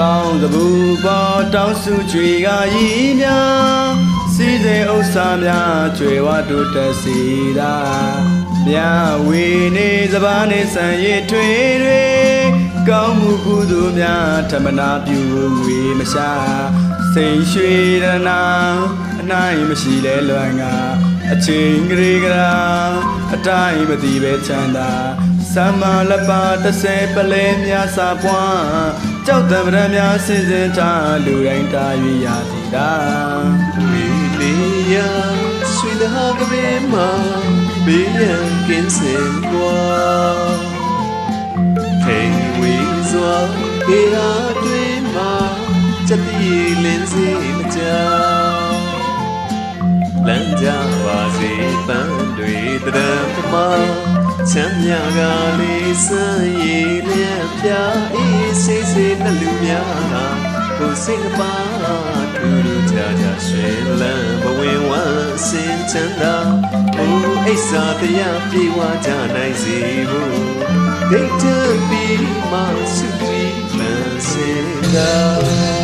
တောင်းတပူပေါ်တောင်းစုကြွေကရည်များစီးစိမ်ဥစ္စာများကြွေဝတုတက်စီတာမြဝေနေစပားနေဆန်ရည်ထွေတွေကောင်းမှုကုသိုလ်များဓမ္မနာပြုဝေမရှာစိန်ရွှေရနာအနိုင်မရှိလဲလွမ်းကအချိန်ကလေးကရာအတိုင်းမသိပဲချမ်းသာသမလပါ30ပလဲများစာပွားကြောက်တံပရများစင်စင်ထားလူတိုင်းတာ၍ရသည်တာဝီလေးရဆွေသာကပင်မှာဘေးရန်ကင်းစင်ကွာထိန်ဝေစွာကေဟာတွင်မှာချက်တီလင်းစီမကြောက်လမ်းကြပါစေပန်းတွေတရံပမာချမ်းမြကလေးစမ်းရည်လျက်ပြအေးစိတ်စိတ်နှလူများကိုစိတ်ပါထူးထူးခြားခြားရွှေလန်းဘဝင်ဝမ်းစင်ချမ်းသာအိုးအိဆာတရားပြေဝကြနိုင်စေဖို့ဒိတ်တပီမဆုကြီးလန်းစင်သာ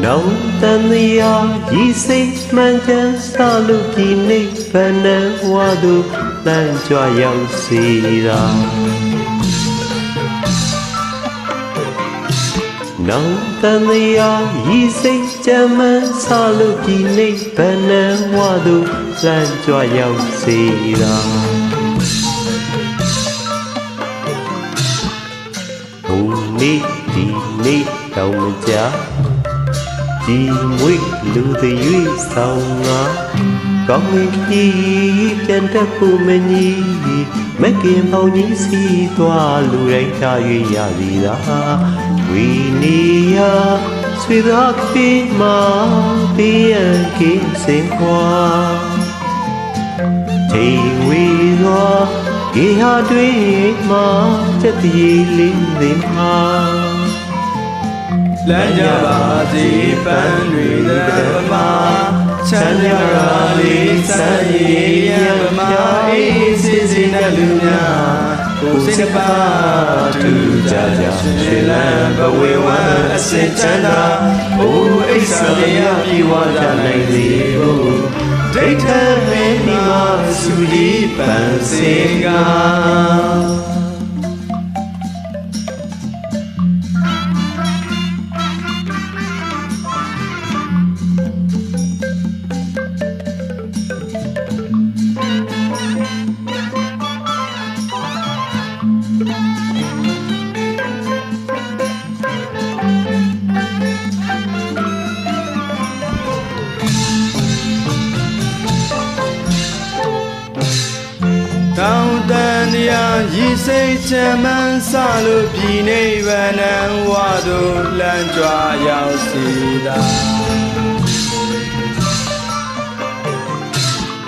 နောင်တန်ရာဤစိတ်မှန်ကန်စာလူပြည်နိဗ္ဗာန်ဝါသူလမ်းကြွရောက်စေတာနောင်တန်ရာဤစိတ်ကြမ်းမှန်စာလူပြည်နိဗ္ဗာန်ဝါသူလမ်းကြွရောက်စေတာဘုံနေ့ဒီနေ့တောင်းမကြဒီမွေလူတွေ၍ဆောင်ငါကောင်းဝင်ကြီးပြန်တတ်ဖို့မညီမကင်ပေါင်းကြီးစီသွားလူတိုင်းတာ၍ရသည်သာဝီနီယာဆွေသာခေမာဘေးရန်ကင်းစင်ခွာထိန်ဝေသောကေဟာတွင်မှာချက်တည်လင်းသိမှာလမ်းကြပါစေပန်းတွေတရံပမာချမ်းမြရာလေးစမ်းရည်ရံပမာအေးစီစီနဲ့လူများကိုစိတ်ပါထူးကြကြရွှေလန်းဘဝဝမ်းအစင်ချမ်းသာအိုးအိဆာတရားပြေဝကြနိုင်စေဖို့ဒိဋ္ဌံမင်းဒီမှာစုကြီးပန်းစင်ကတောင်းတန်တရားရည်စိတ်ချမ်းမှန်စလို့ပြည်နိဗ္ဗာန်ဝါတို့လမ်းကြွရောက်စေတာ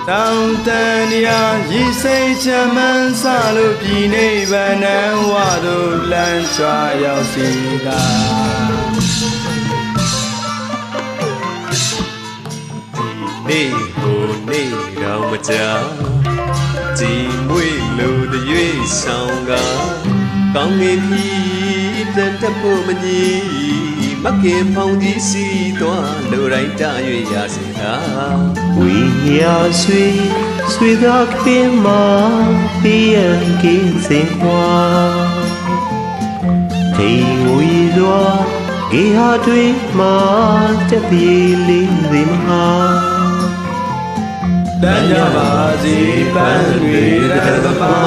တောင်းတန်တရားရည်စိတ်ချမ်းမှန်စလို့ပြည်နိဗ္ဗာန်ဝါတို့လမ်းကြွရောက်စေတာဒီနေ့ကိုနေ့တော့မကြာဒီမွေလူတွေဆောင်ကကောင်းငယ်ပြီးတန်တဖို့မကြီးမကင်ဖောင်းကြီးစီသွားလူတိုင်းတာ၍ရစေတာဝီညာဆွေသာခင်းမှာပြည့်ကင်းစင်ခွာထိန်ဝီစွာကေဟာတွေမှာတက်ပြေးလေးစီမဟာလမ်းကြပါစေပန်းတွေတရံပမာ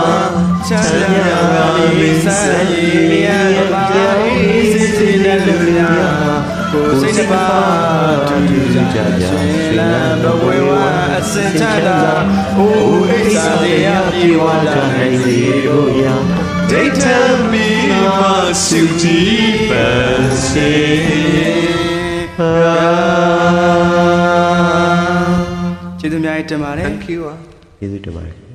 ချမ်းမြရာလေးစမ်းရည်လျက်ပါအေးစီစီနဲ့လူများကိုစိတ်ပါထူးထူးခြားခြားရွှေလန်းဘဝဝအစင်ချမ်းသာအိုးအိဆာတရားပြေ ပြေဝကြနိုင်စေဖို့ရာ ဒိဋ္ဌံမီမစုကြည်ပန်စေကျေးဇူးများတင်ပါတယ် Thank you ကျေးဇူးတင်ပါတယ်